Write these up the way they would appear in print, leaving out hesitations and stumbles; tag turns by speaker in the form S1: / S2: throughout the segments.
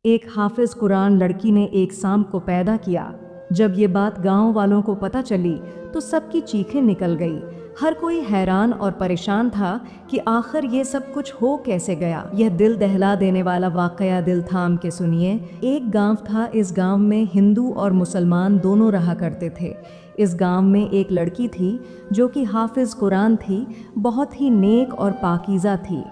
S1: एक हाफिज कुरान लड़की ने एक सांप को पैदा किया। जब ये बात गांव वालों को पता चली तो सबकी चीखें निकल गई। हर कोई हैरान और परेशान था कि आखिर ये सब कुछ हो कैसे गया। यह दिल दहला देने वाला वाकया दिल थाम के सुनिए। एक गांव था। इस गांव में हिंदू और मुसलमान दोनों रहा करते थे। इस गांव में एक लड़की थी जो कि हाफिज कुरान थी, बहुत ही नेक और पाकीज़ा थी।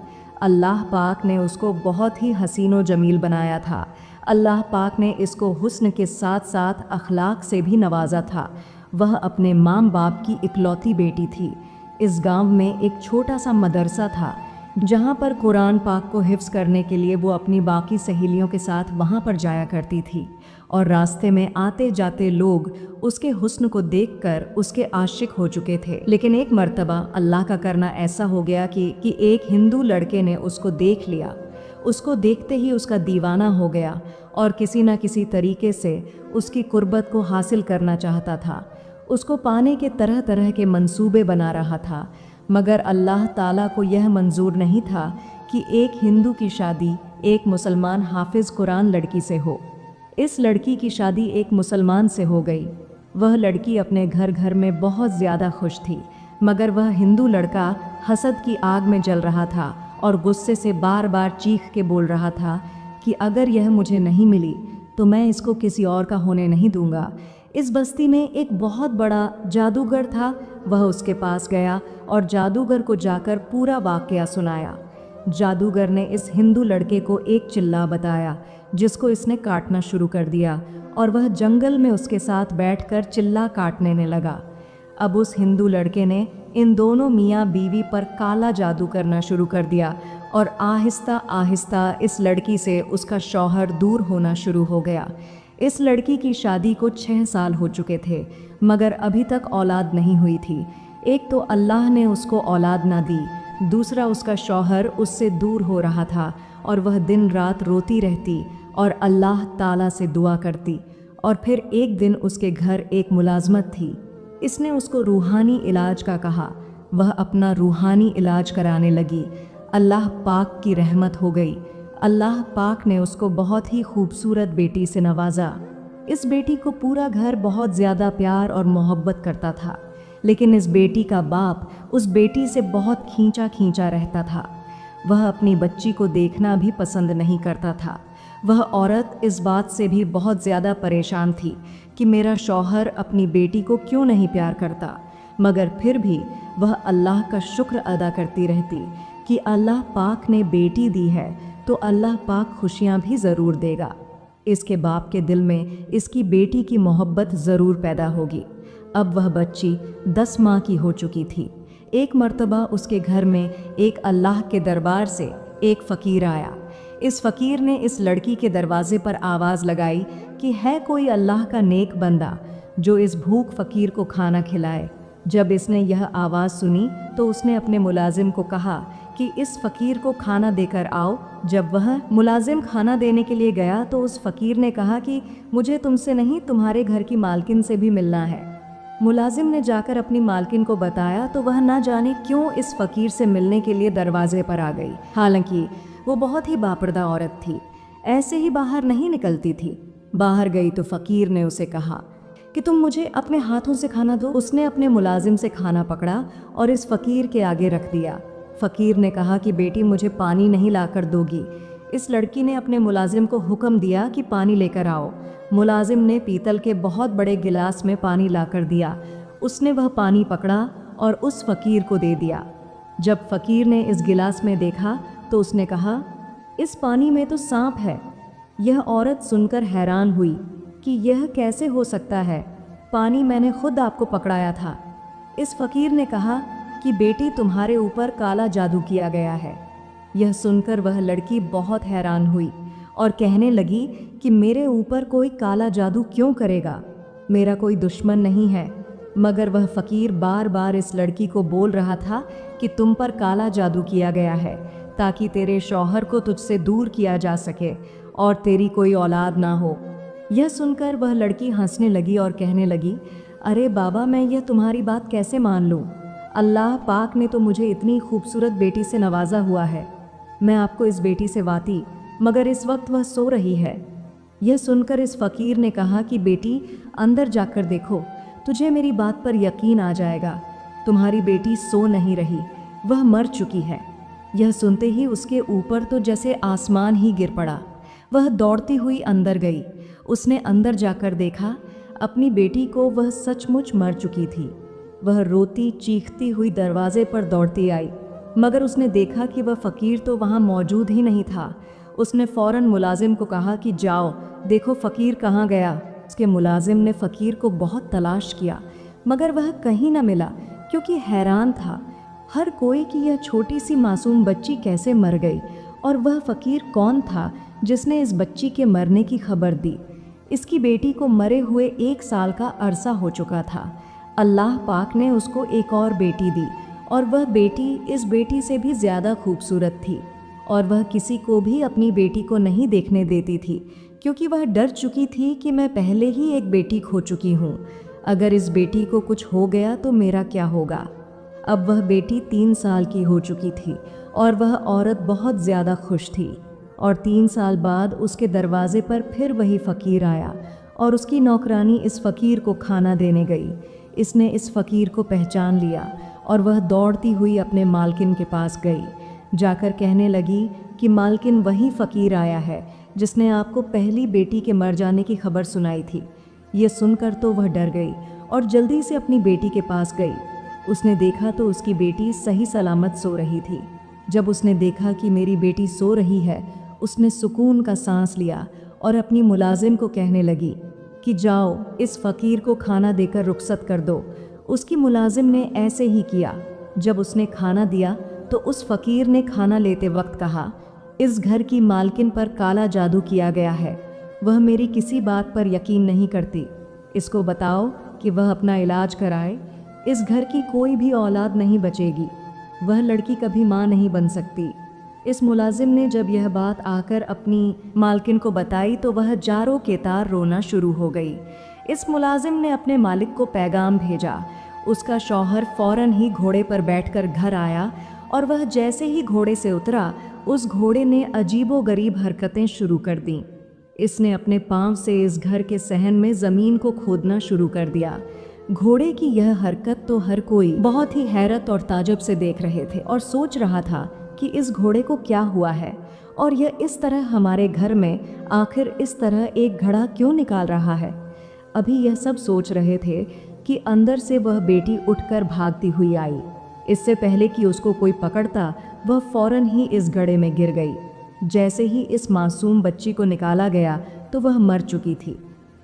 S1: अल्लाह पाक ने उसको बहुत ही हसीनो जमील बनाया था। अल्लाह पाक ने इसको हुस्न के साथ साथ अखलाक से भी नवाजा था। वह अपने माँ बाप की इकलौती बेटी थी। इस गांव में एक छोटा सा मदरसा था जहाँ पर कुरान पाक को हिफ्ज़ करने के लिए वो अपनी बाकी सहेलियों के साथ वहाँ पर जाया करती थी। और रास्ते में आते जाते लोग उसके हुस्न को देखकर उसके आशिक हो चुके थे। लेकिन एक मर्तबा अल्लाह का करना ऐसा हो गया कि एक हिंदू लड़के ने उसको देख लिया। उसको देखते ही उसका दीवाना हो गया और किसी न किसी तरीके से उसकी कुर्बत को हासिल करना चाहता था। उसको पाने के तरह तरह के मंसूबे बना रहा था, मगर अल्लाह ताला को यह मंजूर नहीं था कि एक हिंदू की शादी एक मुसलमान हाफिज कुरान लड़की से हो। इस लड़की की शादी एक मुसलमान से हो गई। वह लड़की अपने घर घर में बहुत ज़्यादा खुश थी, मगर वह हिंदू लड़का हसद की आग में जल रहा था और गुस्से से बार बार चीख के बोल रहा था कि अगर यह मुझे नहीं मिली तो मैं इसको किसी और का होने नहीं दूंगा। इस बस्ती में एक बहुत बड़ा जादूगर था। वह उसके पास गया और जादूगर को जाकर पूरा वाकया सुनाया। जादूगर ने इस हिंदू लड़के को एक चिल्ला बताया जिसको इसने काटना शुरू कर दिया और वह जंगल में उसके साथ बैठकर चिल्ला काटने लगा। अब उस हिंदू लड़के ने इन दोनों मियाँ बीवी पर काला जादू करना शुरू कर दिया और आहिस्ता आहिस्ता इस लड़की से उसका शौहर दूर होना शुरू हो गया। इस लड़की की शादी को 6 साल हो चुके थे, मगर अभी तक औलाद नहीं हुई थी। एक तो अल्लाह ने उसको औलाद ना दी, दूसरा उसका शौहर उससे दूर हो रहा था और वह दिन रात रोती रहती और अल्लाह ताला से दुआ करती। और फिर एक दिन उसके घर एक मुलाजमत थी। इसने उसको रूहानी इलाज का कहा। वह अपना रूहानी इलाज कराने लगी। अल्लाह पाक की रहमत हो गई। अल्लाह पाक ने उसको बहुत ही खूबसूरत बेटी से नवाजा। इस बेटी को पूरा घर बहुत ज़्यादा प्यार और मोहब्बत करता था, लेकिन इस बेटी का बाप उस बेटी से बहुत खींचा खींचा रहता था। वह अपनी बच्ची को देखना भी पसंद नहीं करता था। वह औरत इस बात से भी बहुत ज़्यादा परेशान थी कि मेरा शौहर अपनी बेटी को क्यों नहीं प्यार करता, मगर फिर भी वह अल्लाह का शुक्र अदा करती रहती कि अल्लाह पाक ने बेटी दी है तो अल्लाह पाक खुशियाँ भी ज़रूर देगा। इसके बाप के दिल में इसकी बेटी की मोहब्बत ज़रूर पैदा होगी। अब वह बच्ची 10 माह की हो चुकी थी। एक मर्तबा उसके घर में एक अल्लाह के दरबार से एक फ़कीर आया। इस फ़कीर ने इस लड़की के दरवाजे पर आवाज़ लगाई कि है कोई अल्लाह का नेक बंदा जो इस भूख फ़कीर को खाना खिलाए। जब इसने यह आवाज़ सुनी तो उसने अपने मुलाजिम को कहा कि इस फ़कीर को खाना देकर आओ। जब वह मुलाजिम खाना देने के लिए गया तो उस फ़कीर ने कहा कि मुझे तुमसे नहीं, तुम्हारे घर की मालकिन से भी मिलना है। मुलाजिम ने जाकर अपनी मालकिन को बताया तो वह ना जाने क्यों इस फ़कीर से मिलने के लिए दरवाजे पर आ गई। हालांकि वो बहुत ही बापर्दा औरत थी, ऐसे ही बाहर नहीं निकलती थी। बाहर गई तो फ़कीर ने उसे कहा कि तुम मुझे अपने हाथों से खाना दो। उसने अपने मुलाजिम से खाना पकड़ा और इस फ़कीर के आगे रख दिया। फ़कीर ने कहा कि बेटी मुझे पानी नहीं लाकर दोगी। इस लड़की ने अपने मुलाजिम को हुक्म दिया कि पानी लेकर आओ। मुलाजिम ने पीतल के बहुत बड़े गिलास में पानी लाकर दिया। उसने वह पानी पकड़ा और उस फ़कीर को दे दिया। जब फ़कीर ने इस गिलास में देखा तो उसने कहा, इस पानी में तो सांप है। यह औरत सुनकर हैरान हुई कि यह कैसे हो सकता है, पानी मैंने खुद आपको पकड़ाया था। इस फ़कीर ने कहा कि बेटी तुम्हारे ऊपर काला जादू किया गया है। यह सुनकर वह लड़की बहुत हैरान हुई और कहने लगी कि मेरे ऊपर कोई काला जादू क्यों करेगा, मेरा कोई दुश्मन नहीं है। मगर वह फ़कीर बार बार इस लड़की को बोल रहा था कि तुम पर काला जादू किया गया है ताकि तेरे शौहर को तुझसे दूर किया जा सके और तेरी कोई औलाद ना हो। यह सुनकर वह लड़की हंसने लगी और कहने लगी, अरे बाबा, मैं यह तुम्हारी बात कैसे मान लूँ? अल्लाह पाक ने तो मुझे इतनी खूबसूरत बेटी से नवाजा हुआ है। मैं आपको इस बेटी से वाती मगर इस वक्त वह सो रही है। यह सुनकर इस फकीर ने कहा कि बेटी, अंदर जाकर देखो, तुझे मेरी बात पर यकीन आ जाएगा। तुम्हारी बेटी सो नहीं रही, वह मर चुकी है। यह सुनते ही उसके ऊपर तो जैसे आसमान ही गिर पड़ा। वह दौड़ती हुई अंदर गई। उसने अंदर जाकर देखा, अपनी बेटी को वह सचमुच मर चुकी थी। वह रोती चीखती हुई दरवाजे पर दौड़ती आई, मगर उसने देखा कि वह फ़कीर तो वहाँ मौजूद ही नहीं था। उसने फ़ौरन मुलाजिम को कहा कि जाओ देखो फ़कीर कहाँ गया। उसके मुलाजिम ने फ़कीर को बहुत तलाश किया, मगर वह कहीं न मिला, क्योंकि हैरान था हर कोई कि यह छोटी सी मासूम बच्ची कैसे मर गई, और वह फ़कीर कौन था जिसने इस बच्ची के मरने की खबर दी। इसकी बेटी को मरे हुए 1 साल का अरसा हो चुका था। अल्लाह पाक ने उसको एक और बेटी दी, और वह बेटी इस बेटी से भी ज़्यादा खूबसूरत थी, और वह किसी को भी अपनी बेटी को नहीं देखने देती थी, क्योंकि वह डर चुकी थी कि मैं पहले ही एक बेटी खो चुकी हूँ। अगर इस बेटी को कुछ हो गया तो मेरा क्या होगा। अब वह बेटी 3 साल की हो चुकी थी, और वह औरत बहुत ज़्यादा खुश थी। और 3 साल बाद उसके दरवाजे पर फिर वही फ़कीर आया, और उसकी नौकरानी इस फ़कीर को खाना देने गई। इसने इस फ़कीर को पहचान लिया, और वह दौड़ती हुई अपने मालकिन के पास गई। जाकर कहने लगी कि मालकिन वही फ़कीर आया है जिसने आपको पहली बेटी के मर जाने की खबर सुनाई थी। ये सुनकर तो वह डर गई और जल्दी से अपनी बेटी के पास गई। उसने देखा तो उसकी बेटी सही सलामत सो रही थी। जब उसने देखा कि मेरी बेटी सो रही है, उसने सुकून का सांस लिया और अपनी मुलाजिम को कहने लगी कि जाओ इस फ़कीर को खाना देकर रुखसत कर दो। उसकी मुलाजिम ने ऐसे ही किया। जब उसने खाना दिया तो उस फ़कीर ने खाना लेते वक्त कहा, इस घर की मालकिन पर काला जादू किया गया है। वह मेरी किसी बात पर यकीन नहीं करती। इसको बताओ कि वह अपना इलाज कराए। इस घर की कोई भी औलाद नहीं बचेगी। वह लड़की कभी माँ नहीं बन सकती। इस मुलाजिम ने जब यह बात आकर अपनी मालकिन को बताई तो वह जारों के तार रोना शुरू हो गई। इस मुलाजिम ने अपने मालिक को पैगाम भेजा। उसका शौहर फ़ौरन ही घोड़े पर बैठकर घर आया, और वह जैसे ही घोड़े से उतरा, उस घोड़े ने अजीबोगरीब हरकतें शुरू कर दीं। इसने अपने पाँव से इस घर के सहन में ज़मीन को खोदना शुरू कर दिया। घोड़े की यह हरकत तो हर कोई बहुत ही हैरत और ताज्जुब से देख रहे थे, और सोच रहा था कि इस घोड़े को क्या हुआ है, और यह इस तरह हमारे घर में आखिर इस तरह एक घड़ा क्यों निकाल रहा है। अभी यह सब सोच रहे थे कि अंदर से वह बेटी उठकर भागती हुई आई। इससे पहले कि उसको कोई पकड़ता, वह फ़ौरन ही इस घड़े में गिर गई। जैसे ही इस मासूम बच्ची को निकाला गया तो वह मर चुकी थी।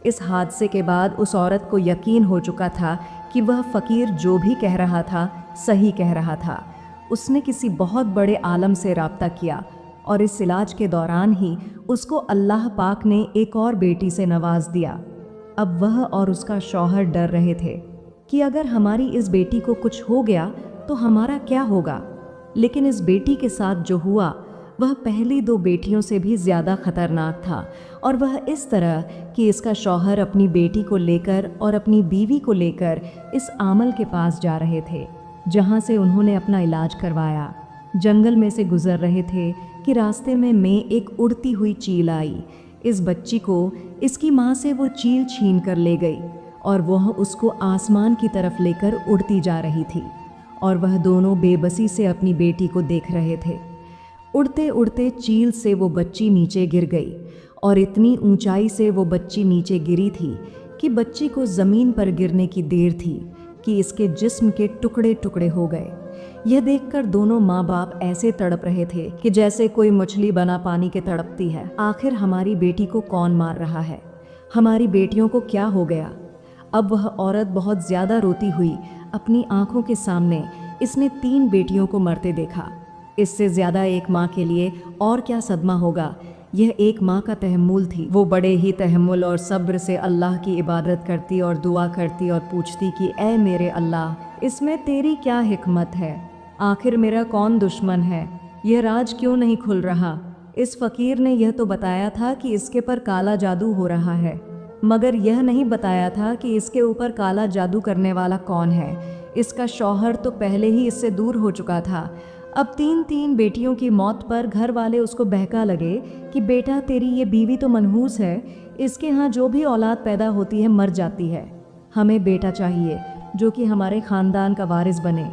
S1: इस हादसे के बाद उस औरत को यकीन हो चुका था कि वह फ़कीर जो भी कह रहा था सही कह रहा था। उसने किसी बहुत बड़े आलम से राब्ता किया, और इस इलाज के दौरान ही उसको अल्लाह पाक ने एक और बेटी से नवाज दिया। अब वह और उसका शौहर डर रहे थे कि अगर हमारी इस बेटी को कुछ हो गया तो हमारा क्या होगा। लेकिन इस बेटी के साथ जो हुआ वह पहली 2 बेटियों से भी ज़्यादा खतरनाक था, और वह इस तरह कि इसका शौहर अपनी बेटी को लेकर और अपनी बीवी को लेकर इस आमल के पास जा रहे थे, जहाँ से उन्होंने अपना इलाज करवाया। जंगल में से गुजर रहे थे कि रास्ते में एक उड़ती हुई चील आई। इस बच्ची को इसकी माँ से वो चील छीन कर ले गई, और वह उसको आसमान की तरफ लेकर उड़ती जा रही थी, और वह दोनों बेबसी से अपनी बेटी को देख रहे थे। उड़ते उड़ते चील से वो बच्ची नीचे गिर गई, और इतनी ऊंचाई से वो बच्ची नीचे गिरी थी कि बच्ची को ज़मीन पर गिरने की देर थी कि इसके जिस्म के टुकड़े टुकड़े हो गए। यह देखकर दोनों माँ बाप ऐसे तड़प रहे थे कि जैसे कोई मछली बना पानी के तड़पती है। आखिर हमारी बेटी को कौन मार रहा है, हमारी बेटियों को क्या हो गया। अब वह औरत बहुत ज़्यादा रोती हुई अपनी आंखों के सामने इसने 3 बेटियों को मरते देखा। इससे ज़्यादा एक माँ के लिए और क्या सदमा होगा। यह एक माँ का तहम्मुल थी। वो बड़े ही तहम्मुल और सब्र से अल्लाह की इबादत करती और दुआ करती और पूछती कि ए मेरे अल्लाह, इसमें तेरी क्या हिकमत है। आखिर मेरा कौन दुश्मन है, यह राज क्यों नहीं खुल रहा। इस फ़कीर ने यह तो बताया था कि इसके पर काला जादू हो रहा है, मगर यह नहीं बताया था कि इसके ऊपर काला जादू करने वाला कौन है। इसका शौहर तो पहले ही इससे दूर हो चुका था। अब तीन तीन बेटियों की मौत पर घर वाले उसको बहका लगे कि बेटा तेरी ये बीवी तो मनहूस है, इसके यहाँ जो भी औलाद पैदा होती है मर जाती है। हमें बेटा चाहिए जो कि हमारे ख़ानदान का वारिस बने।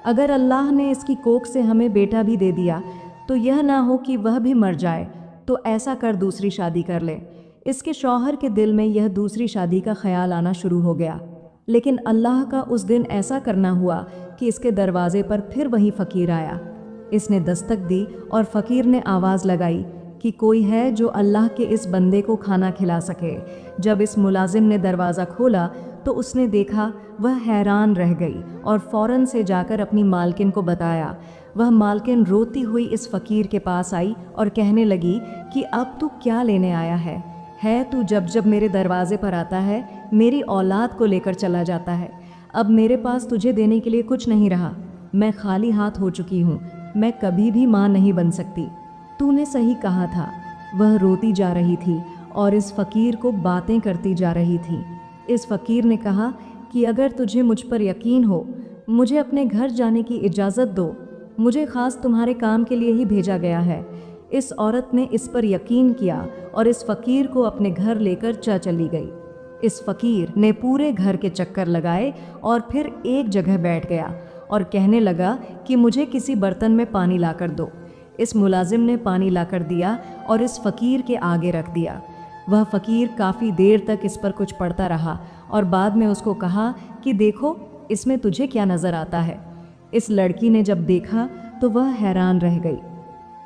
S1: अगर अल्लाह ने इसकी कोख से हमें बेटा भी दे दिया तो यह ना हो कि वह भी मर जाए, तो ऐसा कर दूसरी शादी कर ले। इसके शौहर के दिल में यह दूसरी शादी का ख्याल आना शुरू हो गया, लेकिन अल्लाह का उस दिन ऐसा करना हुआ कि इसके दरवाजे पर फिर वही फ़कीर आया। इसने दस्तक दी और फ़कीर ने आवाज़ लगाई कि कोई है जो अल्लाह के इस बंदे को खाना खिला सके। जब इस मुलाजिम ने दरवाज़ा खोला तो उसने देखा, वह हैरान रह गई और फ़ौरन से जाकर अपनी मालकिन को बताया। वह मालकिन रोती हुई इस फ़कीर के पास आई और कहने लगी कि अब तू क्या लेने आया है तू जब जब मेरे दरवाजे पर आता है मेरी औलाद को लेकर चला जाता है। अब मेरे पास तुझे देने के लिए कुछ नहीं रहा, मैं खाली हाथ हो चुकी हूँ, मैं कभी भी माँ नहीं बन सकती। तूने सही कहा था। वह रोती जा रही थी और इस फ़कीर को बातें करती जा रही थी। इस फ़कीर ने कहा कि अगर तुझे मुझ पर यकीन हो, मुझे अपने घर जाने की इजाज़त दो, मुझे ख़ास तुम्हारे काम के लिए ही भेजा गया है। इस औरत ने इस पर यकीन किया और इस फ़कीर को अपने घर लेकर चली गई। इस फ़कीर ने पूरे घर के चक्कर लगाए और फिर एक जगह बैठ गया और कहने लगा कि मुझे किसी बर्तन में पानी लाकर दो। इस मुलाजिम ने पानी लाकर दिया और इस फ़कीर के आगे रख दिया। वह फ़कीर काफ़ी देर तक इस पर कुछ पढ़ता रहा और बाद में उसको कहा कि देखो इसमें तुझे क्या नज़र आता है। इस लड़की ने जब देखा तो वह हैरान रह गई।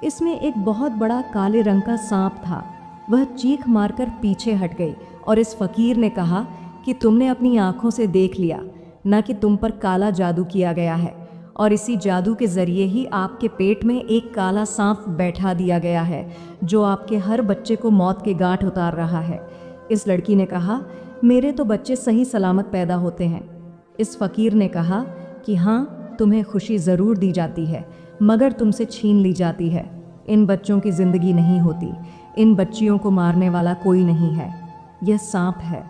S1: इसमें एक बहुत बड़ा काले रंग का सांप था। वह चीख मारकर पीछे हट गई और इस फ़कीर ने कहा कि तुमने अपनी आँखों से देख लिया न कि तुम पर काला जादू किया गया है, और इसी जादू के ज़रिए ही आपके पेट में एक काला सांप बैठा दिया गया है जो आपके हर बच्चे को मौत के गांठ उतार रहा है। इस लड़की ने कहा, मेरे तो बच्चे सही सलामत पैदा होते हैं। इस फ़कीर ने कहा कि हाँ, तुम्हें खुशी ज़रूर दी जाती है मगर तुमसे छीन ली जाती है। इन बच्चों की ज़िंदगी नहीं होती, इन बच्चियों को मारने वाला कोई नहीं है। यह सांप है।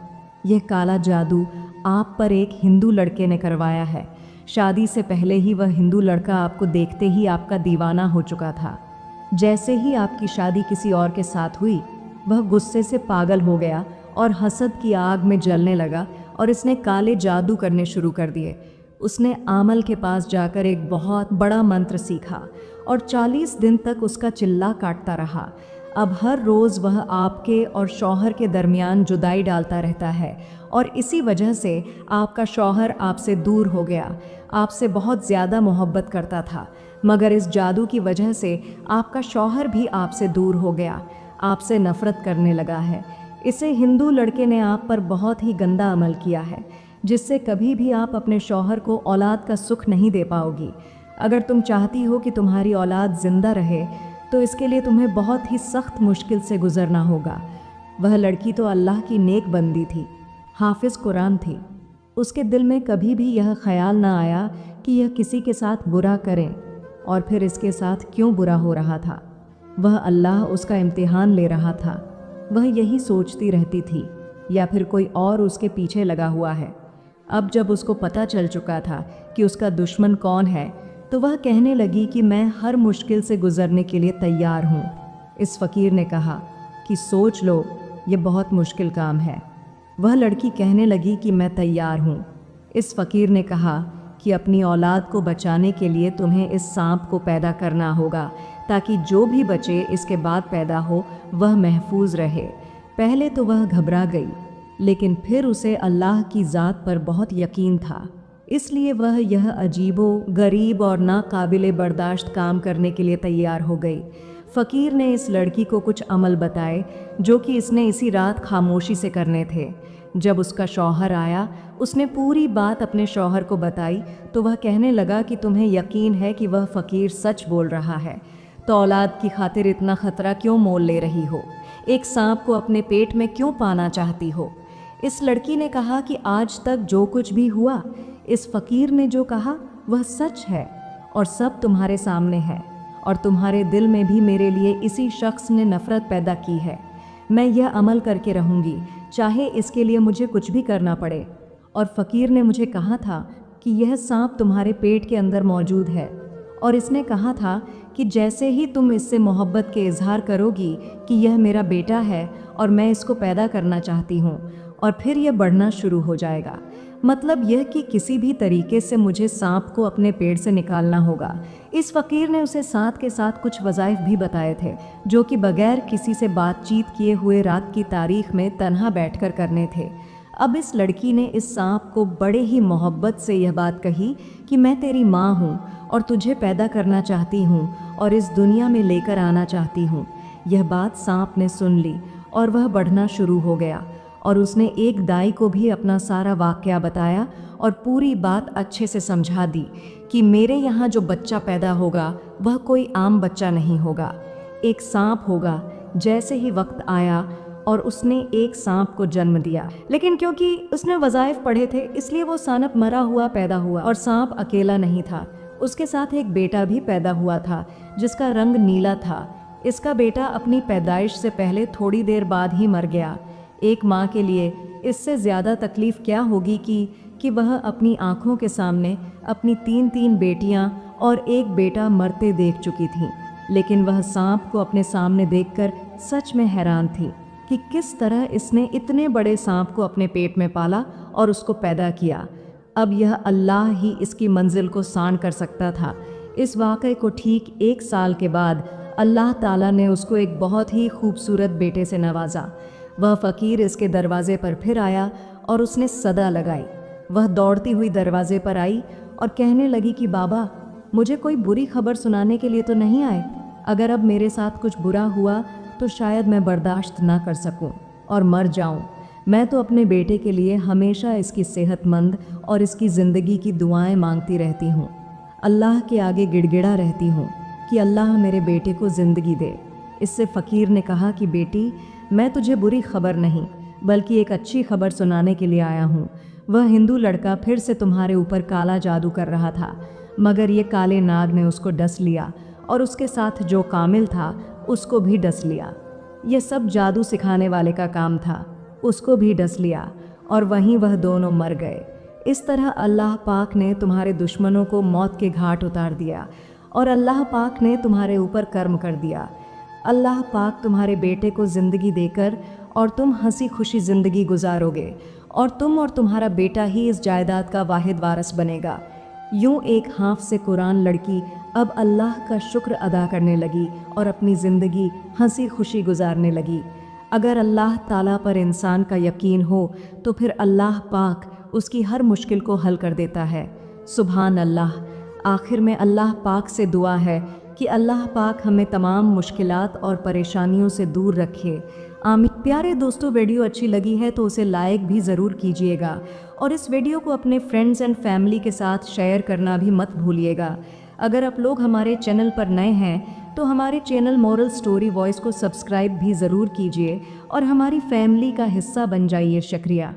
S1: यह काला जादू आप पर एक हिंदू लड़के ने करवाया है। शादी से पहले ही वह हिंदू लड़का आपको देखते ही आपका दीवाना हो चुका था। जैसे ही आपकी शादी किसी और के साथ हुई, वह गुस्से से पागल हो गया और हसद की आग में जलने लगा और इसने काले जादू करने शुरू कर दिए। उसने आमल के पास जाकर एक बहुत बड़ा मंत्र सीखा और 40 दिन तक उसका चिल्ला काटता रहा। अब हर रोज़ वह आपके और शौहर के दरमियान जुदाई डालता रहता है और इसी वजह से आपका शौहर आपसे दूर हो गया। आपसे बहुत ज़्यादा मोहब्बत करता था, मगर इस जादू की वजह से आपका शौहर भी आपसे दूर हो गया, आपसे नफ़रत करने लगा है। इसे हिंदू लड़के ने आप पर बहुत ही गंदा अमल किया है, जिससे कभी भी आप अपने शौहर को औलाद का सुख नहीं दे पाओगी। अगर तुम चाहती हो कि तुम्हारी औलाद ज़िंदा रहे तो इसके लिए तुम्हें बहुत ही सख्त मुश्किल से गुज़रना होगा। वह लड़की तो अल्लाह की नेक बंदी थी, हाफिज़ कुरान थी। उसके दिल में कभी भी यह ख्याल ना आया कि यह किसी के साथ बुरा करें, और फिर इसके साथ क्यों बुरा हो रहा था। वह अल्लाह उसका इम्तिहान ले रहा था। वह यही सोचती रहती थी, या फिर कोई और उसके पीछे लगा हुआ है। अब जब उसको पता चल चुका था कि उसका दुश्मन कौन है, तो वह कहने लगी कि मैं हर मुश्किल से गुज़रने के लिए तैयार हूँ। इस फ़कीर ने कहा कि सोच लो, ये बहुत मुश्किल काम है। वह लड़की कहने लगी कि मैं तैयार हूँ। इस फ़कीर ने कहा कि अपनी औलाद को बचाने के लिए तुम्हें इस सांप को पैदा करना होगा, ताकि जो भी बचे इसके बाद पैदा हो वह महफूज रहे। पहले तो वह घबरा गई, लेकिन फिर उसे अल्लाह की ज़ात पर बहुत यकीन था, इसलिए वह यह अजीबो गरीब और नाकाबिले बर्दाश्त काम करने के लिए तैयार हो गई। फ़कीर ने इस लड़की को कुछ अमल बताए जो कि इसने इसी रात खामोशी से करने थे। जब उसका शौहर आया, उसने पूरी बात अपने शौहर को बताई तो वह कहने लगा कि तुम्हें यकीन है कि वह फ़कीर सच बोल रहा है, तो औलाद की खातिर इतना ख़तरा क्यों मोल ले रही हो? एक सांप को अपने पेट में क्यों पाना चाहती हो? इस लड़की ने कहा कि आज तक जो कुछ भी हुआ, इस फ़कीर ने जो कहा वह सच है और सब तुम्हारे सामने है, और तुम्हारे दिल में भी मेरे लिए इसी शख्स ने नफ़रत पैदा की है। मैं यह अमल करके रहूँगी, चाहे इसके लिए मुझे कुछ भी करना पड़े। और फ़कीर ने मुझे कहा था कि यह सांप तुम्हारे पेट के अंदर मौजूद है और इसने कहा था कि जैसे ही तुम इससे मोहब्बत के इजहार करोगी कि यह मेरा बेटा है और मैं इसको पैदा करना चाहती हूँ, और फिर यह बढ़ना शुरू हो जाएगा। मतलब यह कि किसी भी तरीके से मुझे सांप को अपने पेट से निकालना होगा। इस फ़कीर ने उसे साथ के साथ कुछ वज़ाइफ भी बताए थे, जो कि बगैर किसी से बातचीत किए हुए रात की तारीख में तन्हा बैठकर करने थे। अब इस लड़की ने इस सांप को बड़े ही मोहब्बत से यह बात कही कि मैं तेरी माँ हूँ और तुझे पैदा करना चाहती हूँ और इस दुनिया में लेकर आना चाहती हूँ। यह बात सांप ने सुन ली और वह बढ़ना शुरू हो गया, और उसने एक दाई को भी अपना सारा वाक़या बताया और पूरी बात अच्छे से समझा दी कि मेरे यहाँ जो बच्चा पैदा होगा वह कोई आम बच्चा नहीं होगा, एक सांप होगा। जैसे ही वक्त आया और उसने एक सांप को जन्म दिया, लेकिन क्योंकि उसने वज़ाइफ पढ़े थे इसलिए वो सांप मरा हुआ पैदा हुआ। और सांप अकेला नहीं था, उसके साथ एक बेटा भी पैदा हुआ था जिसका रंग नीला था। इसका बेटा अपनी पैदाइश से पहले थोड़ी देर बाद ही मर गया। एक माँ के लिए इससे ज़्यादा तकलीफ़ क्या होगी कि वह अपनी आँखों के सामने अपनी तीन बेटियाँ और एक बेटा मरते देख चुकी थी। लेकिन वह सांप को अपने सामने देखकर सच में हैरान थी कि किस तरह इसने इतने बड़े सांप को अपने पेट में पाला और उसको पैदा किया। अब यह अल्लाह ही इसकी मंजिल को सान कर सकता था। इस वाक़े को ठीक 1 साल के बाद अल्लाह ताला ने उसको एक बहुत ही खूबसूरत बेटे से नवाजा। वह फ़कीर इसके दरवाज़े पर फिर आया और उसने सदा लगाई। वह दौड़ती हुई दरवाज़े पर आई और कहने लगी कि बाबा, मुझे कोई बुरी खबर सुनाने के लिए तो नहीं आए। अगर अब मेरे साथ कुछ बुरा हुआ तो शायद मैं बर्दाश्त ना कर सकूं और मर जाऊं। मैं तो अपने बेटे के लिए हमेशा इसकी सेहतमंद और इसकी ज़िंदगी की दुआएं मांगती रहती हूं। अल्लाह के आगे गिड़गिड़ा रहती हूं कि अल्लाह मेरे बेटे को ज़िंदगी दे। इससे फ़कीर ने कहा कि बेटी, मैं तुझे बुरी खबर नहीं बल्कि एक अच्छी खबर सुनाने के लिए आया हूँ। वह हिंदू लड़का फिर से तुम्हारे ऊपर काला जादू कर रहा था, मगर ये काले नाग ने उसको डस लिया और उसके साथ जो कामिल था उसको भी डस लिया। यह सब जादू सिखाने वाले का काम था, उसको भी डस लिया और वहीं वह दोनों मर गए। इस तरह अल्लाह पाक ने तुम्हारे दुश्मनों को मौत के घाट उतार दिया और अल्लाह पाक ने तुम्हारे ऊपर कर्म कर दिया। अल्लाह पाक तुम्हारे बेटे को ज़िंदगी देकर और तुम हंसी खुशी ज़िंदगी गुजारोगे और तुम और तुम्हारा बेटा ही इस जायदाद का वाहिद वारिस बनेगा। यूं एक हाफ से कुरान लड़की अब अल्लाह का शुक्र अदा करने लगी और अपनी ज़िंदगी हंसी खुशी गुजारने लगी। अगर अल्लाह ताला पर इंसान का यकीन हो तो फिर अल्लाह पाक उसकी हर मुश्किल को हल कर देता है। सुभान अल्लाह। आखिर में अल्लाह पाक से दुआ है कि अल्लाह पाक हमें तमाम मुश्किलात और परेशानियों से दूर रखे। आमीन। प्यारे दोस्तों, वीडियो अच्छी लगी है तो उसे लाइक भी ज़रूर कीजिएगा और इस वीडियो को अपने फ्रेंड्स एंड फैमिली के साथ शेयर करना भी मत भूलिएगा। अगर आप लोग हमारे चैनल पर नए हैं तो हमारे चैनल मोरल स्टोरी वॉइस को सब्सक्राइब भी ज़रूर कीजिए और हमारी फैमिली का हिस्सा बन जाइए। शुक्रिया।